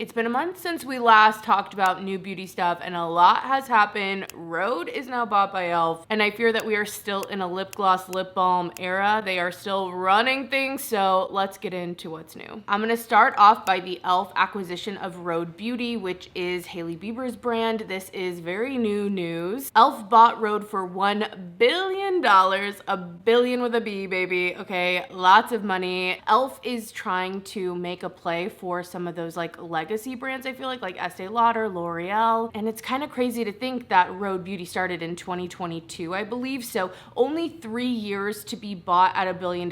It's been a month since we last talked about new beauty stuff and a lot has happened. Rhode is now bought by e.l.f. and I fear that we are still in a lip gloss, lip balm era. They are still running things, so let's get into what's new. I'm gonna start off by the e.l.f. acquisition of Rhode Beauty, which is Hailey Bieber's brand. This is very new news. e.l.f. bought Rhode for $1 billion, a billion with a B, baby, okay? Lots of money. e.l.f. is trying to make a play for some of those like legacy brands, I feel like Estee Lauder, L'Oreal, and it's kind of crazy to think that Rhode Beauty started in 2022, I believe, so only 3 years to be bought at $1 billion.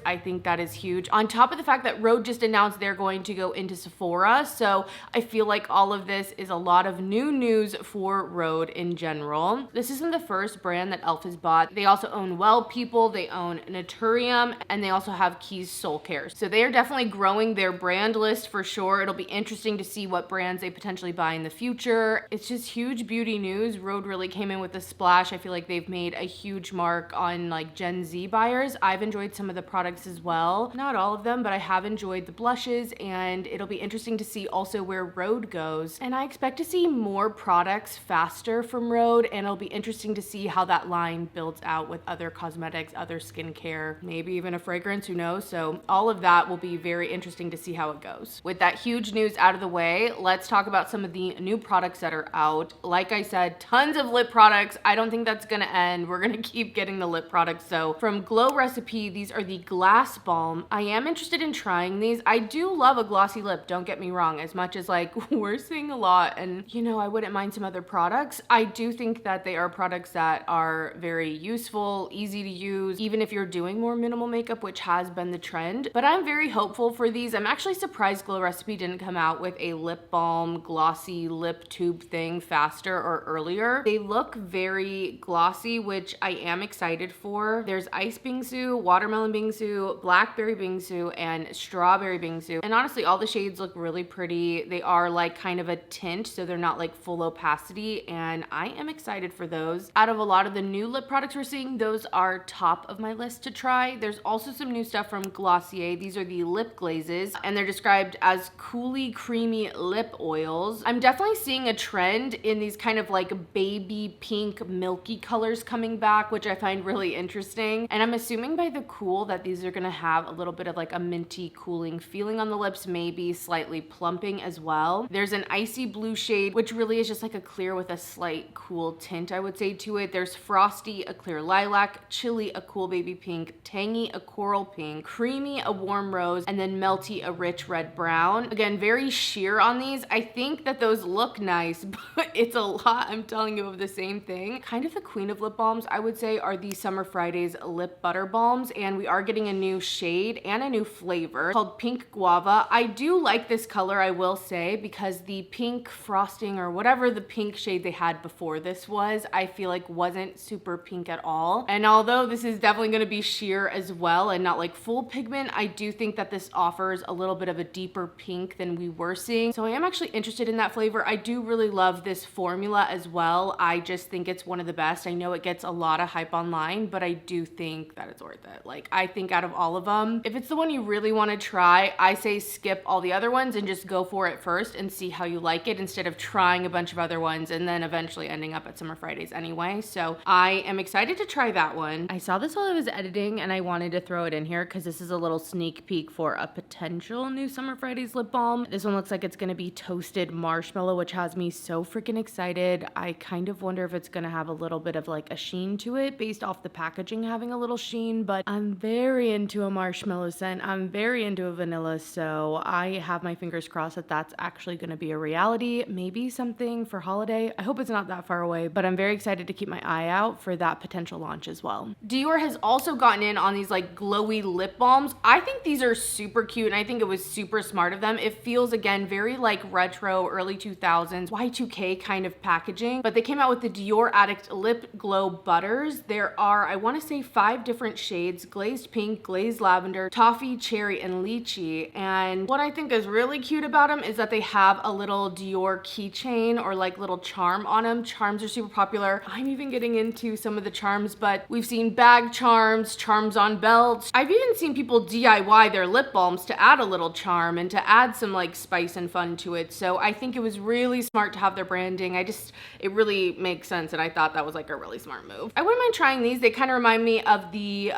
I think that is huge. On top of the fact that Rhode just announced they're going to go into Sephora, so I feel like all of this is a lot of new news for Rhode in general. This isn't the first brand that e.l.f. has bought. They also own Well People, they own Naturium, and they also have Keys Soul Care. So they are definitely growing their brand list for sure. It'll be interesting to see what brands they potentially buy in the future. It's just huge beauty news. Rhode really came in with a splash. I feel like they've made a huge mark on like Gen Z buyers. I've enjoyed some of the products as well. Not all of them, but I have enjoyed the blushes, and it'll be interesting to see also where Rhode goes. And I expect to see more products faster from Rhode, and it'll be interesting to see how that line builds out with other cosmetics, other skincare, maybe even a fragrance, who knows? So all of that will be very interesting to see how it goes. With that huge news out of the way, let's talk about some of the new products that are out. Like I said, tons of lip products. I don't think that's gonna end. We're gonna keep getting the lip products. So from Glow Recipe, these are the Glass Balm. I am interested in trying these. I do love a glossy lip, don't get me wrong, as much as like we're seeing a lot, and you know, I wouldn't mind some other products. I do think that they are products that are very useful, easy to use, even if you're doing more minimal makeup, which has been the trend. But I'm very hopeful for these. I'm actually surprised Glow Recipe didn't come out with a lip balm glossy lip tube thing faster or earlier. They look very glossy, which I am excited for. There's ice bingsu, watermelon bingsu, blackberry bingsu, and strawberry bingsu. And honestly, all the shades look really pretty. They are like kind of a tint, so they're not like full opacity, and I am excited for those. Out of a lot of the new lip products we're seeing, those are top of my list to try. There's also some new stuff from Glossier. These are the lip glazes, and they're described as cooly, creamy lip oils. I'm definitely seeing a trend in these kind of like baby pink milky colors coming back, which I find really interesting. And I'm assuming by the cool that these are gonna have a little bit of like a minty cooling feeling on the lips, maybe slightly plumping as well. There's an icy blue shade, which really is just like a clear with a slight cool tint, I would say, to it. There's frosty, a clear lilac, chilly, a cool baby pink, tangy, a coral pink, creamy, a warm rose, and then melty, a rich red brown. Again, very sheer on these. I think that those look nice, but it's a lot, I'm telling you, of the same thing. Kind of the queen of lip balms, I would say, are the Summer Fridays lip butter balms, and we are getting a new shade and a new flavor called Pink Guava. I do like this color, I will say, because the pink frosting or whatever the pink shade they had before this was, I feel like wasn't super pink at all. And although this is definitely going to be sheer as well and not like full pigment, I do think that this offers a little bit of a deeper pink than we were seeing. So I am actually interested in that flavor. I do really love this formula as well. I just think it's one of the best. I know it gets a lot of hype online, but I do think that it's worth it. Like, I think out of all of them, if it's the one you really want to try, I say skip all the other ones and just go for it first and see how you like it, instead of trying a bunch of other ones and then eventually ending up at Summer Fridays anyway. So I am excited to try that one. I saw this while I was editing and I wanted to throw it in here because this is a little sneak peek for a potential new Summer Fridays lip balm. This one looks like it's gonna be toasted marshmallow, which has me so freaking excited. I kind of wonder if it's gonna have a little bit of like a sheen to it based off the packaging having a little sheen, but I'm very into a marshmallow scent. I'm very into a vanilla, so I have my fingers crossed that that's actually gonna be a reality. Maybe something for holiday. I hope it's not that far away, but I'm very excited to keep my eye out for that potential launch as well. Dior has also gotten in on these like glowy lip balms. I think these are super cute, and I think it was super smart of them. It feels, again, very like retro, early 2000s, Y2K kind of packaging, but they came out with the Dior Addict Lip Glow Butters. There are, I wanna say, 5 different shades: glazed pink, glazed lavender, toffee, cherry, and lychee. And what I think is really cute about them is that they have a little Dior keychain or like little charm on them. Charms are super popular. I'm even getting into some of the charms, but we've seen bag charms, charms on belts. I've even seen people DIY their lip balms to add a little charm and to add some like spice and fun to it. So I think it was really smart to have their branding. It really makes sense, and I thought that was like a really smart move. I wouldn't mind trying these. They kind of remind me of the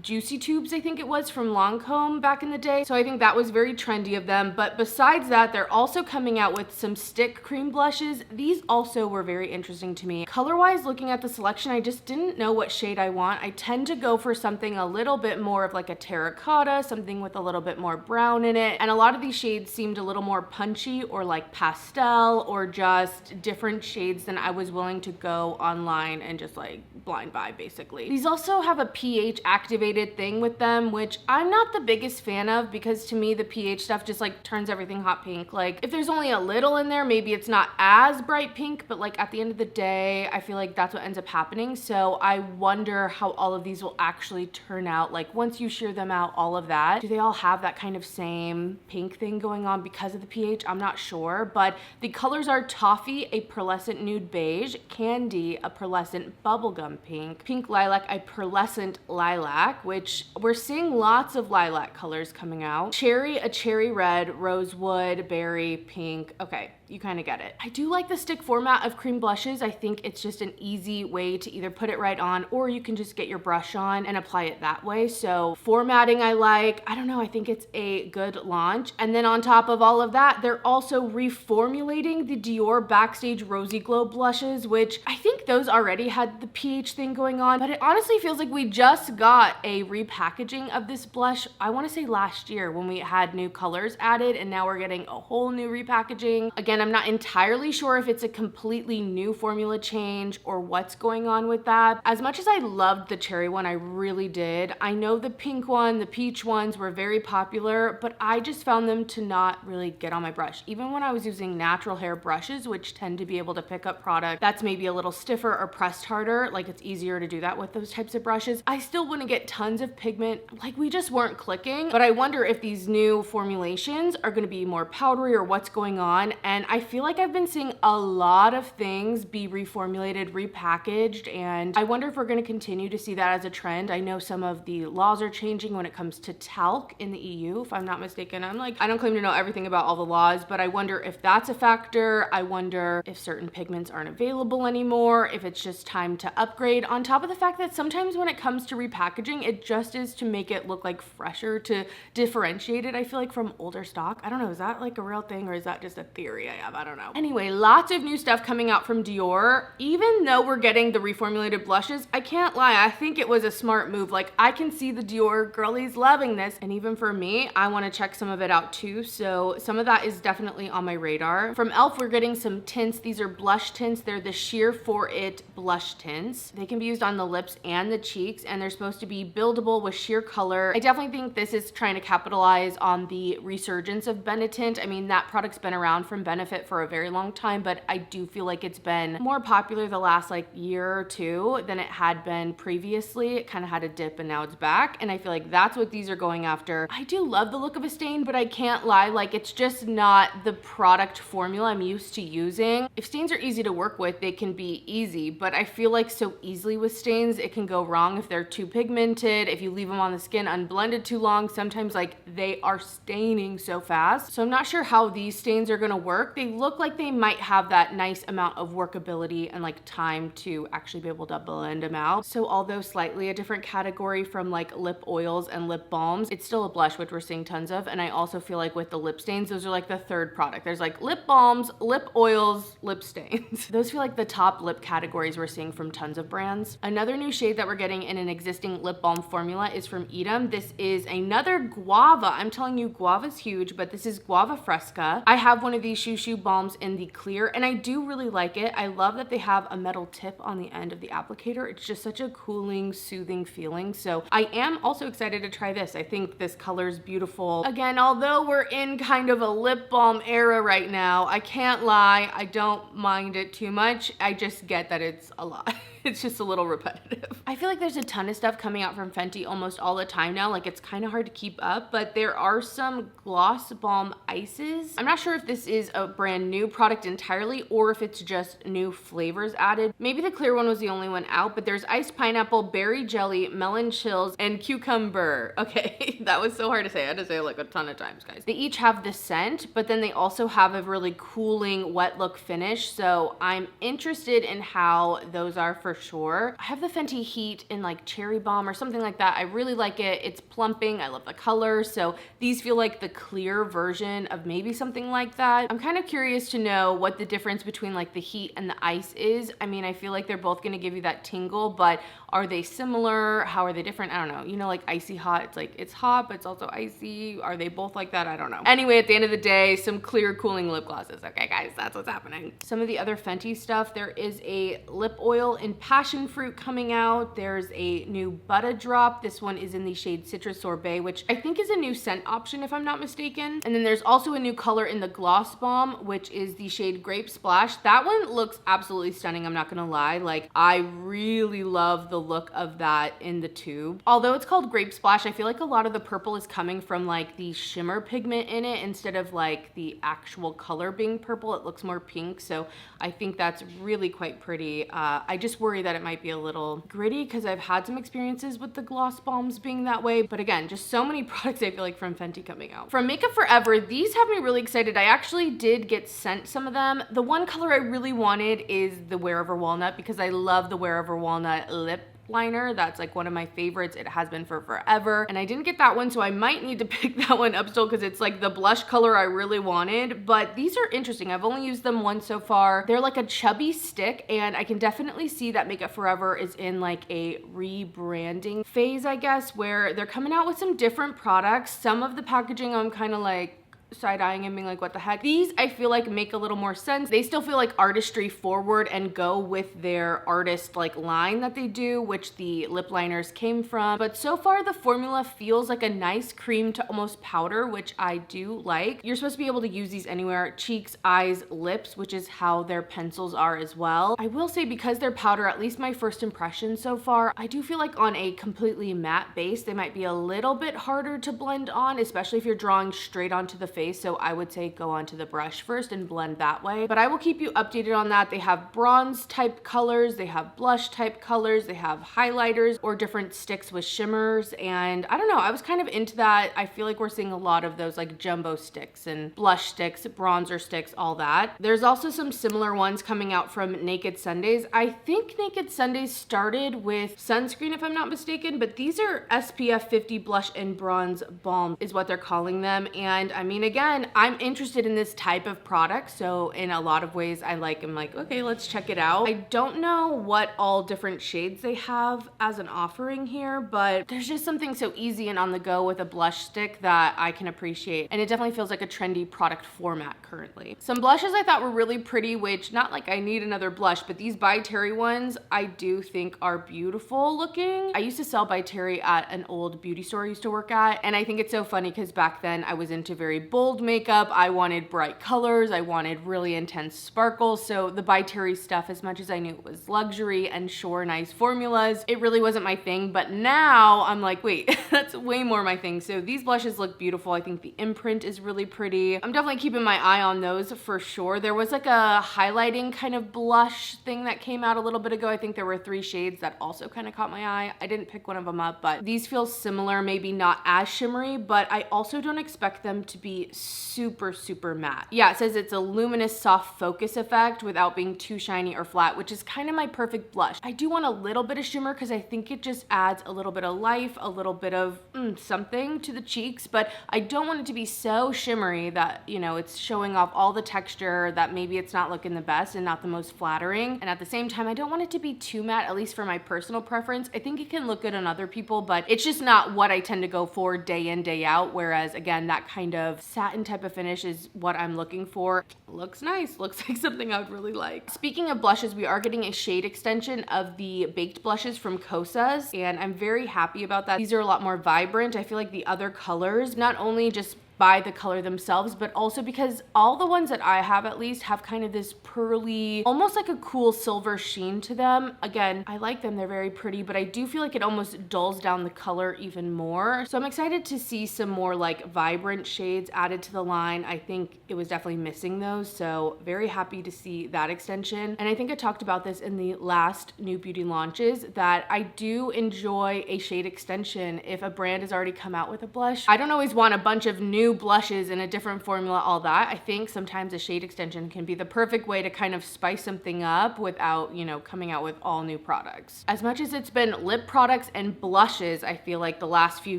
Juicy Tubes, I think it was, from Lancome back in the day. So I think that was very trendy of them. But besides that, they're also coming out with some stick cream blushes. These also were very interesting to me. Color-wise, looking at the selection, I just didn't know what shade I want. I tend to go for something a little bit more of like a terracotta, something with a little bit more brown in it. And a lot of these shades seemed a little more punchy or like pastel or just different shades than I was willing to go online and just like blind buy basically. These also have a pH activated thing with them, which I'm not the biggest fan of because to me the pH stuff just like turns everything hot pink. Like if there's only a little in there, maybe it's not as bright pink, but like at the end of the day, I feel like that's what ends up happening. So I wonder how all of these will actually turn out. Like once you shear them out, all of that, do they all have that kind of same pink thing going on because of the pH? I'm not sure, but the colors are Toffee, a pearlescent nude beige, Candy, a pearlescent bubblegum pink, Pink Lilac, a pearlescent lilac, which we're seeing lots of lilac colors coming out, Cherry, a cherry red, Rosewood, Berry, Pink. Okay, you kind of get it. I do like the stick format of cream blushes. I think it's just an easy way to either put it right on or you can just get your brush on and apply it that way. So formatting I like. I don't know, I think it's a good launch. And then on top of all of that, they're also reformulating the Dior Backstage Rosy Glow blushes, which I think those already had the pH thing going on, but it honestly feels like we just got a repackaging of this blush, I want to say last year when we had new colors added, and now we're getting a whole new repackaging. Again, I'm not entirely sure if it's a completely new formula change or what's going on with that. As much as I loved the cherry one, I really did. I know the pink one, the peach ones were very popular, but I just found them to not really get on my brush. Even when I was using natural hair brushes, which tend to be able to pick up product that's maybe a little stiffer or pressed harder, like it's easier to do that with those types of brushes, I still wouldn't get tons of pigment. Like we just weren't clicking. But I wonder if these new formulations are going to be more powdery or what's going on. And I feel like I've been seeing a lot of things be reformulated, repackaged, and I wonder if we're going to continue to see that as a trend. I know some of the laws are changing when it comes to talc in the EU, if I'm not mistaken. I don't claim to know everything about all the laws, but I wonder if that's a factor. I wonder if certain pigments aren't available anymore, if it's just time to upgrade, on top of the fact that sometimes when it comes to repackaging, it just is to make it look like fresher, to differentiate it, I feel like, from older stock. I don't know, is that like a real thing or is that just a theory I have? I don't know. Anyway, lots of new stuff coming out from Dior. Even though we're getting the reformulated blushes, I can't lie, I think it was a smart move. Like I can see the Dior girlies loving this, and even for me, I want to check some of it out too. So some of that is definitely on my radar. From e.l.f. we're getting some tints. These are blush tints. They're the Sheer For It blush tints. They can be used on the lips and the cheeks, and they're supposed to be buildable with sheer color. I definitely think this is trying to capitalize on the resurgence of Benetint. I mean, that product's been around from Benefit for a very long time, but I do feel like it's been more popular the last like year or two than it had been previously. It kind of had a dip and now it's back, and I feel like that's what these are going after. I do love the look of a stain, but I can't lie, like it's just not the product formula I'm used to using. If stains are easy to work with, they can be easy, but I feel like so easily with stains, it can go wrong if they're too pigmented, if you leave them on the skin unblended too long. Sometimes like they are staining so fast. So I'm not sure how these stains are gonna work. They look like they might have that nice amount of workability and like time to actually be able to blend them out. So although slightly a different category from like lip oils and lip balms, it's still a blush, which we're seeing tons of. And I also feel like with the lip stains, those are like the third product. There's like lip balms, lip oils, lip stains. Those feel like the top lip categories we're seeing from tons of brands. Another new shade that we're getting in an existing lip balm formula is from Edam. This is another Guava. I'm telling you, Guava's huge, but this is Guava Fresca. I have one of these ChouChou balms in the clear, and I do really like it. I love that they have a metal tip on the end of the applicator. It's just such a cooling, soothing feeling. So I am also excited to try this. I think this color is beautiful. Again, although we're in kind of a lip balm era right now, I can't lie, I don't mind it too much. I just get that it's a lot. It's just a little repetitive. I feel like there's a ton of stuff coming out from Fenty almost all the time now. Like it's kind of hard to keep up, but there are some gloss balm ices. I'm not sure if this is a brand new product entirely or if it's just new flavors added. Maybe the clear one was the only one out, but there's iced pineapple, berry jelly, melon chills, and cucumber. Okay, that was so hard to say. I had to say it like a ton of times, guys. They each have the scent, but then they also have a really cooling wet look finish. So I'm interested in how those are for sure. I have the Fenty Heat in like cherry bomb or something like that. I really like it. It's plumping. I love the color. So these feel like the clear version of maybe something like that. I'm kind of curious to know what the difference between like the heat and the ice is. I mean, I feel like they're both going to give you that tingle, but are they similar? How are they different? I don't know. You know, like icy hot, it's like it's hot, but it's also icy. Are they both like that? I don't know. Anyway, at the end of the day, some clear cooling lip glosses. Okay, guys, that's what's happening. Some of the other Fenty stuff, there is a lip oil in passion fruit coming out. There's a new Butter Drop. This one is in the shade Citrus Sorbet, which I think is a new scent option if I'm not mistaken. And then there's also a new color in the Gloss Balm, which is the shade Grape Splash. That one looks absolutely stunning, I'm not gonna lie. Like, I really love the look of that in the tube. Although it's called Grape Splash, I feel like a lot of the purple is coming from like the shimmer pigment in it instead of like the actual color being purple. It looks more pink, so I think that's really quite pretty. I just worry that it might be a little gritty because I've had some experiences with the gloss balms being that way. But again, just so many products I feel like from Fenty coming out. From Makeup Forever, these have me really excited. I actually did get sent some of them. The one color I really wanted is the Wherever Walnut because I love the Wherever Walnut lip liner. That's like one of my favorites. It has been for forever. And I didn't get that one, so I might need to pick that one up still because it's like the blush color I really wanted. But these are interesting. I've only used them once so far. They're like a chubby stick, and I can definitely see that Makeup Forever is in like a rebranding phase, I guess, where they're coming out with some different products. Some of the packaging I'm kind of like side-eyeing and being like, what the heck? These I feel like make a little more sense. They still feel like artistry forward and go with their artist like line that they do, which the lip liners came from. But so far the formula feels like a nice cream to almost powder, which I do like. You're supposed to be able to use these anywhere, cheeks, eyes, lips, which is how their pencils are as well. I will say because they're powder, at least my first impression so far, I do feel like on a completely matte base, they might be a little bit harder to blend on, especially if you're drawing straight onto the face. So I would say go onto the brush first and blend that way. But I will keep you updated on that. They have bronze type colors, they have blush type colors, they have highlighters or different sticks with shimmers. And I don't know, I was kind of into that. I feel like we're seeing a lot of those like jumbo sticks and blush sticks, bronzer sticks, all that. There's also some similar ones coming out from Naked Sundays. I think Naked Sundays started with Sunscreen if I'm not mistaken, but these are SPF 50 blush and bronze balm is what they're calling them. And I mean, again, I'm interested in this type of product, so in a lot of ways I'm like, okay, let's check it out. I don't know what all different shades they have as an offering here, but there's just something so easy and on the go with a blush stick that I can appreciate, and it definitely feels like a trendy product format currently. Some blushes I thought were really pretty, which not like I need another blush, but these By Terry ones I do think are beautiful looking. I used to sell By Terry at an old beauty store I used to work at, and I think it's so funny because back then I was into very bold makeup. I wanted bright colors. I wanted really intense sparkles. So the By Terry stuff, as much as I knew it was luxury and sure nice formulas, it really wasn't my thing. But now I'm like, wait, that's way more my thing. So these blushes look beautiful. I think the imprint is really pretty. I'm definitely keeping my eye on those for sure. There was like a highlighting kind of blush thing that came out a little bit ago. I think there were 3 shades that also kind of caught my eye. I didn't pick one of them up, but these feel similar, maybe not as shimmery, but I also don't expect them to be super matte. Yeah, it says it's a luminous soft focus effect without being too shiny or flat, which is kind of my perfect blush. I do want a little bit of shimmer because I think it just adds a little bit of life, a little bit of something to the cheeks, but I don't want it to be so shimmery that, you know, it's showing off all the texture, that maybe it's not looking the best and not the most flattering. And at the same time, I don't want it to be too matte, at least for my personal preference. I think it can look good on other people, but it's just not what I tend to go for day in, day out. Whereas again, that kind of satin type of finish is what I'm looking for. Looks nice, looks like something I would really like. Speaking of blushes, we are getting a shade extension of the baked blushes from Kosas, and I'm very happy about that. These are a lot more vibrant. I feel like the other colors not only just by the color themselves, but also because all the ones that I have at least have kind of this pearly, almost like a cool silver sheen to them. Again, I like them, they're very pretty, but I do feel like it almost dulls down the color even more. So I'm excited to see some more like vibrant shades added to the line. I think it was definitely missing those, so very happy to see that extension. And I think I talked about this in the last New Beauty launches, that I do enjoy a shade extension if a brand has already come out with a blush. I don't always want a bunch of new blushes in a different formula, all that. I think sometimes a shade extension can be the perfect way to kind of spice something up without, you know, coming out with all new products. As much as it's been lip products and blushes, I feel like the last few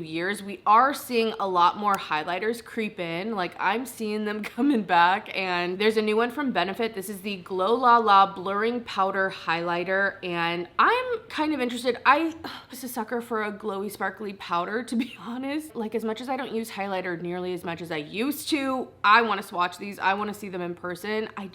years, we are seeing a lot more highlighters creep in. Like, I'm seeing them coming back, and there's a new one from Benefit. This is the Glow La La Blurring Powder Highlighter, and I'm kind of interested. I was a sucker for a glowy, sparkly powder, to be honest. Like, as much as I don't use highlighter nearly as much as I used to, I want to swatch these. I want to see them in person. I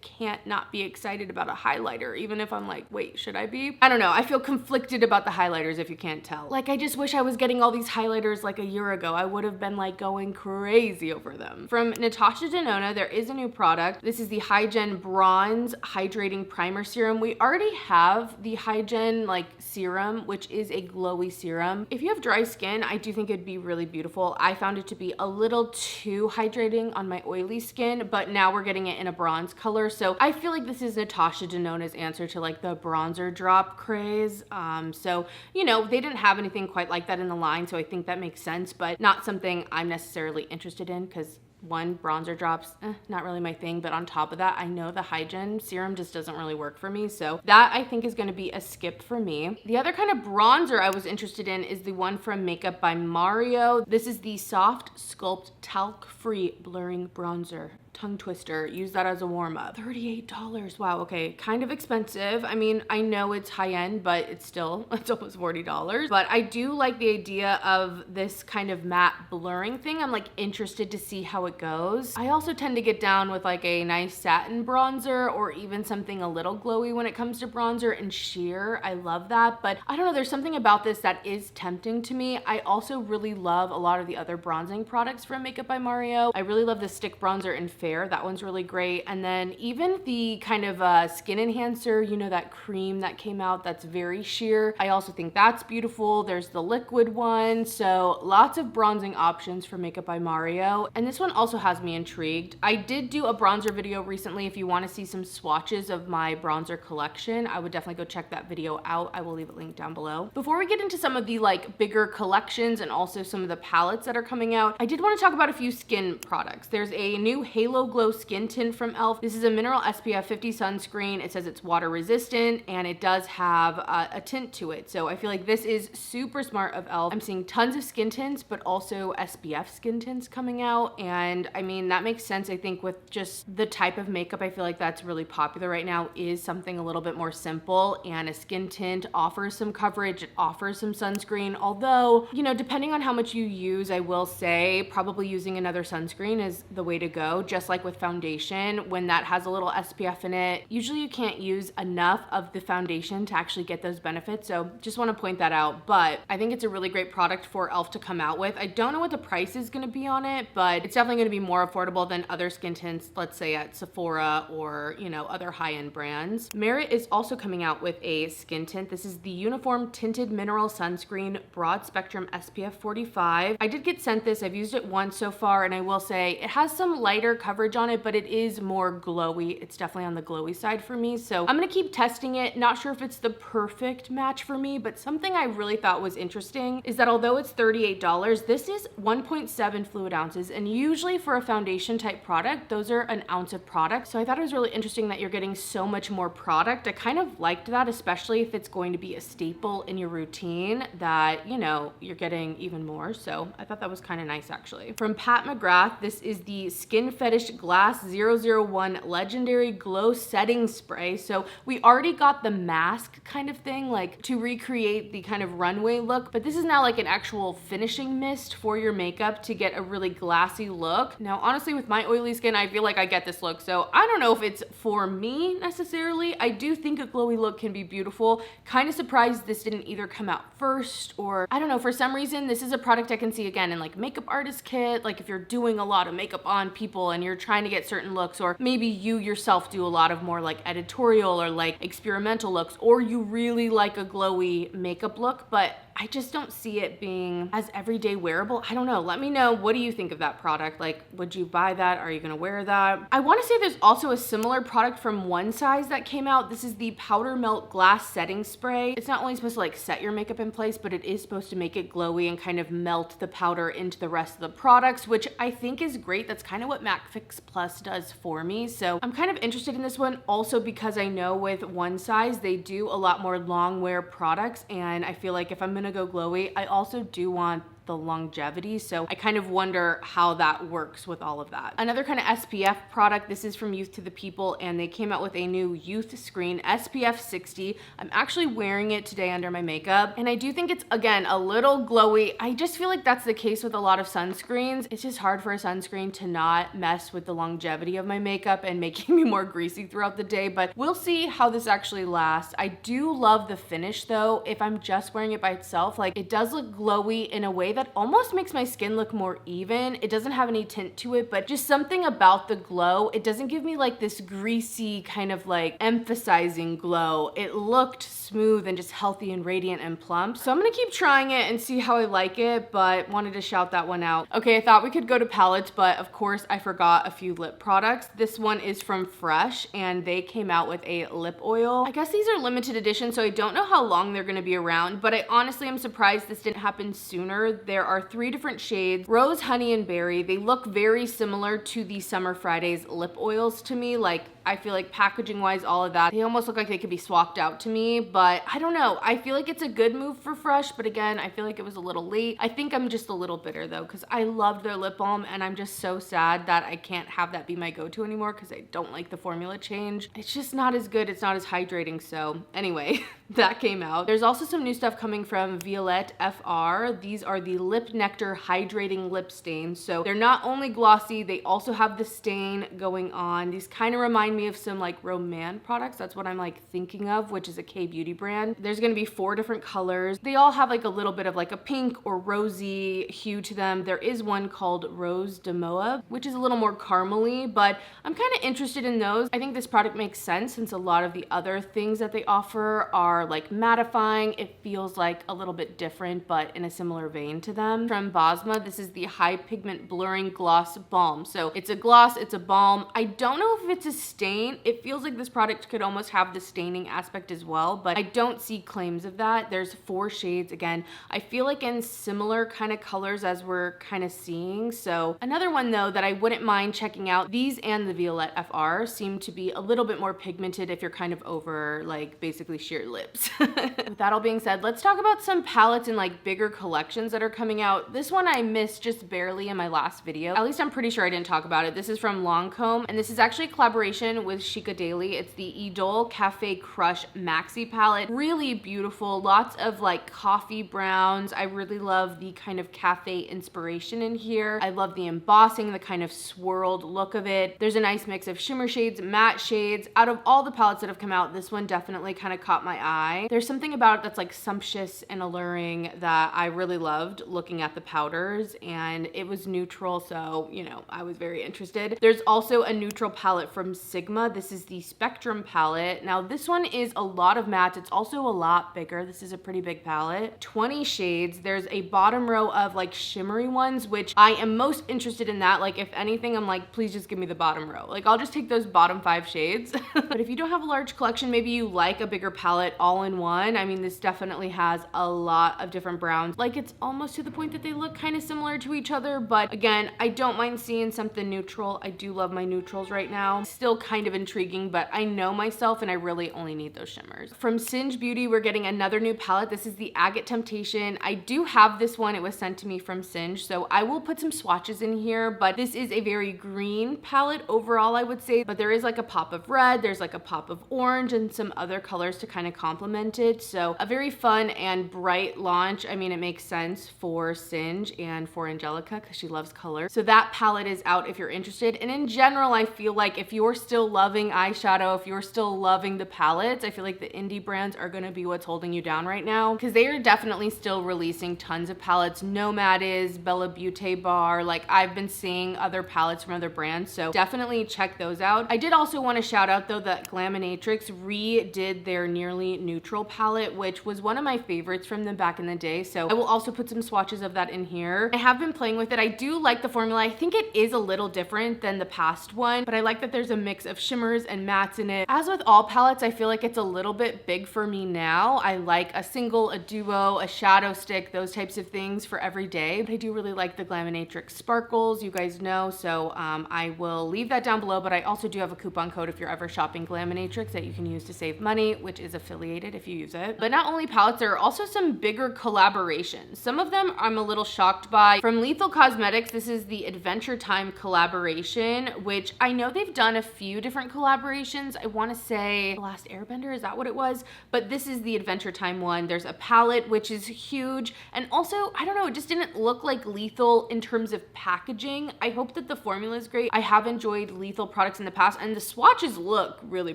can't not be excited about a highlighter, even if I'm like, wait, should I be? I don't know. I feel conflicted about the highlighters, if you can't tell. Like, I just wish I was getting all these highlighters like a year ago. I would have been like going crazy over them. From Natasha Denona, there is a new product. This is the Hygen Bronze Hydrating Primer Serum. We already have the Hygen like serum, which is a glowy serum. If you have dry skin, I do think it'd be really beautiful. I found it to be a little too hydrating on my oily skin, but now we're getting it in a bronze color. So I feel like this is Natasha Denona's answer to like the bronzer drop craze. So, you know, they didn't have anything quite like that in the line, so I think that makes sense, but not something I'm necessarily interested in, because one, bronzer drops, not really my thing, but on top of that, I know the Hygen serum just doesn't really work for me, so that I think is going to be a skip for me. The other kind of bronzer I was interested in is the one from Makeup by Mario. This is the Soft Sculpt Talc-Free Blurring Bronzer. Tongue twister. Use that as a warm-up. $38. Wow, okay, kind of expensive. I mean, I know it's high-end, but it's almost $40. But I do like the idea of this kind of matte blurring thing. I'm like interested to see how it goes. I also tend to get down with like a nice satin bronzer, or even something a little glowy when it comes to bronzer and sheer. I love that, but I don't know, there's something about this that is tempting to me. I also really love a lot of the other bronzing products from Makeup by Mario. I really love the stick bronzer in Fair. That one's really great. And then even the kind of skin enhancer, you know, that cream that came out that's very sheer, I also think that's beautiful. There's the liquid one. So lots of bronzing options for Makeup by Mario. And this one also has me intrigued. I did do a bronzer video recently. If you want to see some swatches of my bronzer collection, I would definitely go check that video out. I will leave a link down below. Before we get into some of the like bigger collections and also some of the palettes that are coming out, I did want to talk about a few skin products. There's a new Halo Glow Skin Tint from e.l.f. This is a mineral SPF 50 sunscreen. It says it's water resistant, and it does have a tint to it. So I feel like this is super smart of e.l.f. I'm seeing tons of skin tints, but also SPF skin tints coming out. And I mean, that makes sense. I think with just the type of makeup, I feel like that's really popular right now, is something a little bit more simple, and a skin tint offers some coverage, it offers some sunscreen. Although, you know, depending on how much you use, I will say probably using another sunscreen is the way to go. Just like with foundation, when that has a little SPF in it, usually you can't use enough of the foundation to actually get those benefits. So just want to point that out. But I think it's a really great product for e.l.f. to come out with. I don't know what the price is going to be on it, but it's definitely going to be more affordable than other skin tints, let's say at Sephora or, you know, other high-end brands. Merit is also coming out with a skin tint. This is the Uniform Tinted Mineral Sunscreen Broad Spectrum SPF 45. I did get sent this. I've used it once so far, and I will say it has some lighter coverage on it, but it is more glowy. It's definitely on the glowy side for me. So I'm gonna keep testing it. Not sure if it's the perfect match for me, but something I really thought was interesting is that although it's $38, this is 1.7 fluid ounces. And usually for a foundation type product, those are an ounce of product. So I thought it was really interesting that you're getting so much more product. I kind of liked that, especially if it's going to be a staple in your routine, that, you know, you're getting even more. So I thought that was kind of nice actually. From Pat McGrath, this is the Skin Fetish Finish Glass 001 Legendary Glow Setting Spray. So we already got the mask kind of thing, like to recreate the kind of runway look, but this is now like an actual finishing mist for your makeup to get a really glassy look. Now, honestly, with my oily skin, I feel like I get this look, so I don't know if it's for me necessarily. I do think a glowy look can be beautiful. Kind of surprised this didn't either come out first, or I don't know, for some reason, this is a product I can see again in like makeup artist kit, like if you're doing a lot of makeup on people and you're trying to get certain looks, or maybe you yourself do a lot of more like editorial or like experimental looks, or you really like a glowy makeup look, but I just don't see it being as everyday wearable. I don't know. Let me know. What do you think of that product? Like, would you buy that? Are you gonna wear that? I wanna say there's also a similar product from One Size that came out. This is the Powder Melt Glass Setting Spray. It's not only supposed to like set your makeup in place, but it is supposed to make it glowy and kind of melt the powder into the rest of the products, which I think is great. That's kind of what MAC Fix Plus does for me. So I'm kind of interested in this one also because I know with One Size, they do a lot more long wear products. And I feel like if I'm gonna go glowy, I also do want the longevity, so I kind of wonder how that works with all of that. Another kind of SPF product, this is from Youth to the People, and they came out with a new Youthscreen SPF 60. I'm actually wearing it today under my makeup, and I do think it's, again, a little glowy. I just feel like that's the case with a lot of sunscreens. It's just hard for a sunscreen to not mess with the longevity of my makeup and making me more greasy throughout the day, but we'll see how this actually lasts. I do love the finish though. If I'm just wearing it by itself, like it does look glowy in a way that almost makes my skin look more even. It doesn't have any tint to it, but just something about the glow. It doesn't give me like this greasy kind of like emphasizing glow. It looked smooth and just healthy and radiant and plump. So I'm gonna keep trying it and see how I like it, but wanted to shout that one out. Okay, I thought we could go to palettes, but of course I forgot a few lip products. This one is from Fresh, and they came out with a lip oil. I guess these are limited edition, so I don't know how long they're gonna be around, but I honestly am surprised this didn't happen sooner. There are 3 different shades, Rose, Honey, and Berry. They look very similar to the Summer Fridays lip oils to me. Like, I feel like packaging wise, all of that, they almost look like they could be swapped out to me, but I don't know. I feel like it's a good move for Fresh, but again, I feel like it was a little late. I think I'm just a little bitter though, because I loved their lip balm, and I'm just so sad that I can't have that be my go-to anymore because I don't like the formula change. It's just not as good. It's not as hydrating. So anyway, that came out. There's also some new stuff coming from Violette FR. These are the Lip Nectar Hydrating Lip Stains. So they're not only glossy, they also have the stain going on. These kind of remind me of some like Roman products. That's what I'm like thinking of, which is a K-beauty brand. There's gonna be 4 different colors. They all have like a little bit of like a pink or rosy hue to them. There is one called Rose de Moa, which is a little more caramely, but I'm kind of interested in those. I think this product makes sense since a lot of the other things that they offer are like mattifying. It feels like a little bit different, but in a similar vein to them. From Basma, this is the High Pigment Blurring Gloss Balm. So it's a gloss, it's a balm. I don't know if it's a stain. It feels like this product could almost have the staining aspect as well, but I don't see claims of that. There's 4 shades. Again, I feel like in similar kind of colors as we're kind of seeing. So another one though that I wouldn't mind checking out, these and the Violette FR seem to be a little bit more pigmented if you're kind of over like basically sheer lips. With that all being said, let's talk about some palettes and like bigger collections that are coming out. This one I missed just barely in my last video. At least I'm pretty sure I didn't talk about it. This is from Lancome, and this is actually a collaboration with Chica Daily. It's the Idole Cafe Crush Maxi palette. Really beautiful. Lots of like coffee browns. I really love the kind of cafe inspiration in here. I love the embossing, the kind of swirled look of it. There's a nice mix of shimmer shades, matte shades. Out of all the palettes that have come out, this one definitely kind of caught my eye. There's something about it that's like sumptuous and alluring that I really loved looking at the powders, and it was neutral, so you know, I was very interested. There's also a neutral palette from Sigma. This is the Spectrum palette. Now this one is a lot of mattes. It's also a lot bigger. This is a pretty big palette. 20 shades. There's a bottom row of like shimmery ones, which I am most interested in that. Like if anything, I'm like, please just give me the bottom row. Like I'll just take those bottom 5 shades. But if you don't have a large collection, maybe you like a bigger palette all in one. I mean, this definitely has a lot of different browns. Like it's almost to the point that they look kind of similar to each other. But again, I don't mind seeing something neutral. I do love my neutrals right now. Still kind of intriguing, but I know myself and I really only need those shimmers. From Singe Beauty, we're getting another new palette. This is the Agate Temptation. I do have this one. It was sent to me from Singe, so I will put some swatches in here, but this is a very green palette overall, I would say, but there is like a pop of red, there's like a pop of orange and some other colors to kind of complement it. So a very fun and bright launch. I mean, it makes sense for Singe and for Angelica because she loves color. So that palette is out if you're interested. And in general, I feel like if you're still loving eyeshadow, if you're still loving the palettes, I feel like the indie brands are going to be what's holding you down right now, because they are definitely still releasing tons of palettes. Nomad is, Bella Beauty Bar, like I've been seeing other palettes from other brands, so definitely check those out. I did also want to shout out though that Glaminatrix redid their Nearly Neutral palette, which was one of my favorites from them back in the day, so I will also put some swatches of that in here. I have been playing with it. I do like the formula. I think it is a little different than the past one, but I like that there's a mix of shimmers and mattes in it. As with all palettes, I feel like it's a little bit big for me now. I like a single, a duo, a shadow stick, those types of things for every day, but I do really like the Glaminatrix sparkles, you guys know, so I will leave that down below, but I also do have a coupon code if you're ever shopping Glaminatrix that you can use to save money, which is affiliated if you use it. But not only palettes, there are also some bigger collaborations. Some of them I'm a little shocked by. From Lethal Cosmetics, this is the Adventure Time collaboration, which I know they've done a few different collaborations. I want to say The Last Airbender, is that what it was? But this is the Adventure Time one. There's a palette, which is huge. And also, I don't know, it just didn't look like Lethal in terms of packaging. I hope that the formula is great. I have enjoyed Lethal products in the past, and the swatches look really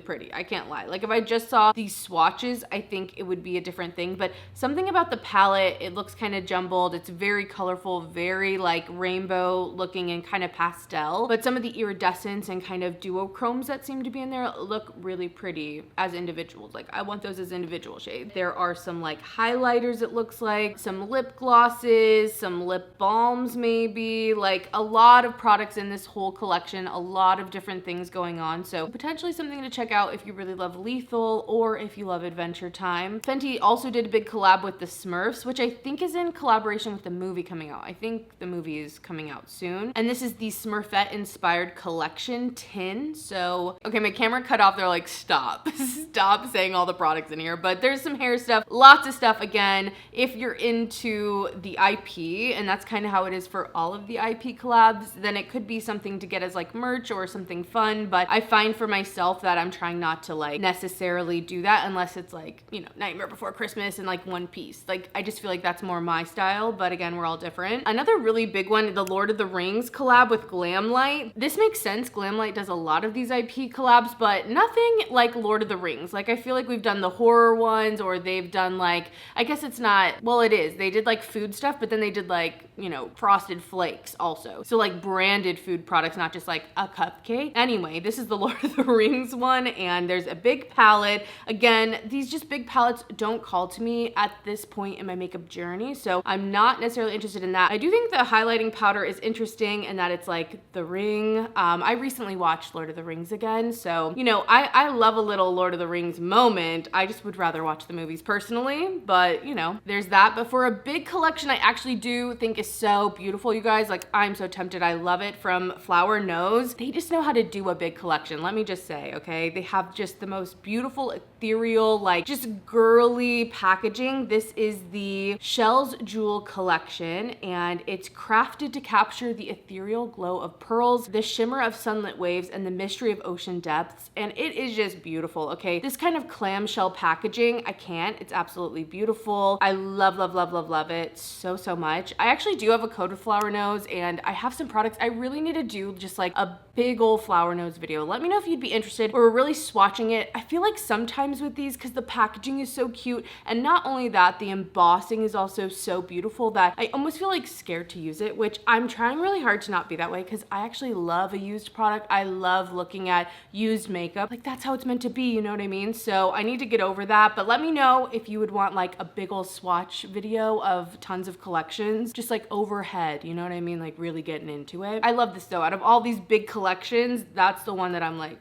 pretty. I can't lie. Like if I just saw these swatches, I think it would be a different thing. But something about the palette, it looks kind of jumbled. It's very colorful, very like rainbow looking and kind of pastel. But some of the iridescence and kind of duochromes that seem to be in there look really pretty as individuals. Like I want those as individual shades. There are some like highlighters, it looks like, some lip glosses, some lip balms maybe, like a lot of products in this whole collection, a lot of different things going on. So potentially something to check out if you really love Lethal or if you love Adventure Time. Fenty also did a big collab with the Smurfs, which I think is in collaboration with the movie coming out. I think the movie is coming out soon. And this is the Smurfette inspired collection Tint. So, okay, my camera cut off. They're like, stop, stop saying all the products in here. But there's some hair stuff, lots of stuff. Again, if you're into the IP, and that's kind of how it is for all of the IP collabs, then it could be something to get as like merch or something fun. But I find for myself that I'm trying not to like necessarily do that unless it's like, you know, Nightmare Before Christmas and like one piece. Like I just feel like that's more my style, but again, we're all different. Another really big one, the Lord of the Rings collab with Glamlite. This makes sense. Glamlite does a lot of these IP collabs, but nothing like Lord of the Rings. Like I feel like we've done the horror ones, or they've done like, I guess it's not, well it is. They did like food stuff, but then they did like, you know, Frosted Flakes also. So like branded food products, not just like a cupcake. Anyway, this is the Lord of the Rings one, and there's a big palette. Again, these just big palettes don't call to me at this point in my makeup journey, so I'm not necessarily interested in that. I do think the highlighting powder is interesting and that it's like the ring. I recently watched Lord of the Rings again, so you know, I love a little Lord of the Rings moment. I just would rather watch the movies personally, but you know, there's that. But for a big collection I actually do think is so beautiful, you guys. Like I'm so tempted. I love it. From Flower Nose, they just know how to do a big collection, let me just say. Okay, they have just the most beautiful ethereal, like just girly packaging. This is the Shells Jewel collection, and it's crafted to capture the ethereal glow of pearls, the shimmer of sunlit waves, and the mystery of ocean depths. And it is just beautiful. Okay, this kind of clamshell packaging, I can't. It's absolutely beautiful. I love, love, love, love, love it so, so much. I actually do have a code with Flower Nose, and I have some products. I really need to do just like a big old Flower Nose video. Let me know if you'd be interested. We're really swatching it. I feel like sometimes with these, because the packaging is so cute, and not only that, the embossing is also so beautiful that I almost feel like scared to use it, which I'm trying really hard to not be that way, because I actually love a used product. I love looking at used makeup. Like that's how it's meant to be, you know what I mean? So I need to get over that. But let me know if you would want like a big old swatch video of tons of collections, just like overhead, you know what I mean? Like really getting into it. I love this though. Out of all these big collections, that's the one that I'm like,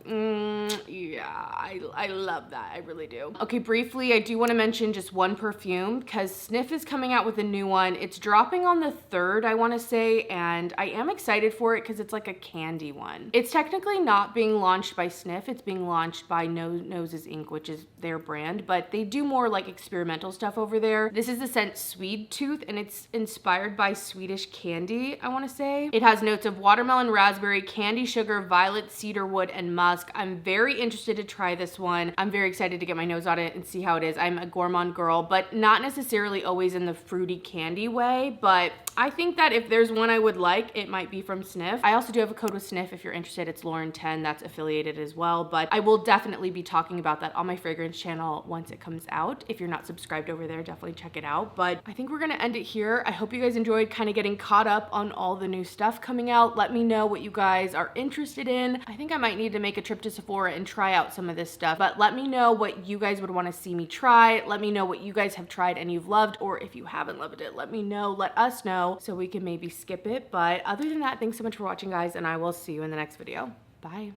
yeah, I love that. I really do. Okay, briefly, I do want to mention just one perfume, because Snif is coming out with a new one. It's dropping on the 3rd, I want to say, and I am excited for it because it's like a candy one. It's technically not being being launched by Snif. It's being launched by Noses Inc., which is their brand, but they do more like experimental stuff over there. This is the scent Sweet Tooth, and it's inspired by Swedish candy, I want to say. It has notes of watermelon, raspberry, candy sugar, violet, cedarwood, and musk. I'm very interested to try this one. I'm very excited to get my nose on it and see how it is. I'm a gourmand girl, but not necessarily always in the fruity candy way, but I think that if there's one I would like, it might be from Snif. I also do have a code with Snif if you're interested. It's Lauren10, that's affiliated as well, but I will definitely be talking about that on my fragrance channel once it comes out. If you're not subscribed over there, definitely check it out. But I think we're gonna end it here. I hope you guys enjoyed kind of getting caught up on all the new stuff coming out. Let me know what you guys are interested in. I think I might need to make a trip to Sephora and try out some of this stuff, but let me know what you guys would want to see me try. Let me know what you guys have tried and you've loved, or if you haven't loved it, let me know, let us know, so we can maybe skip it. But other than that, thanks so much for watching, guys, and I will see you in the next video. Bye.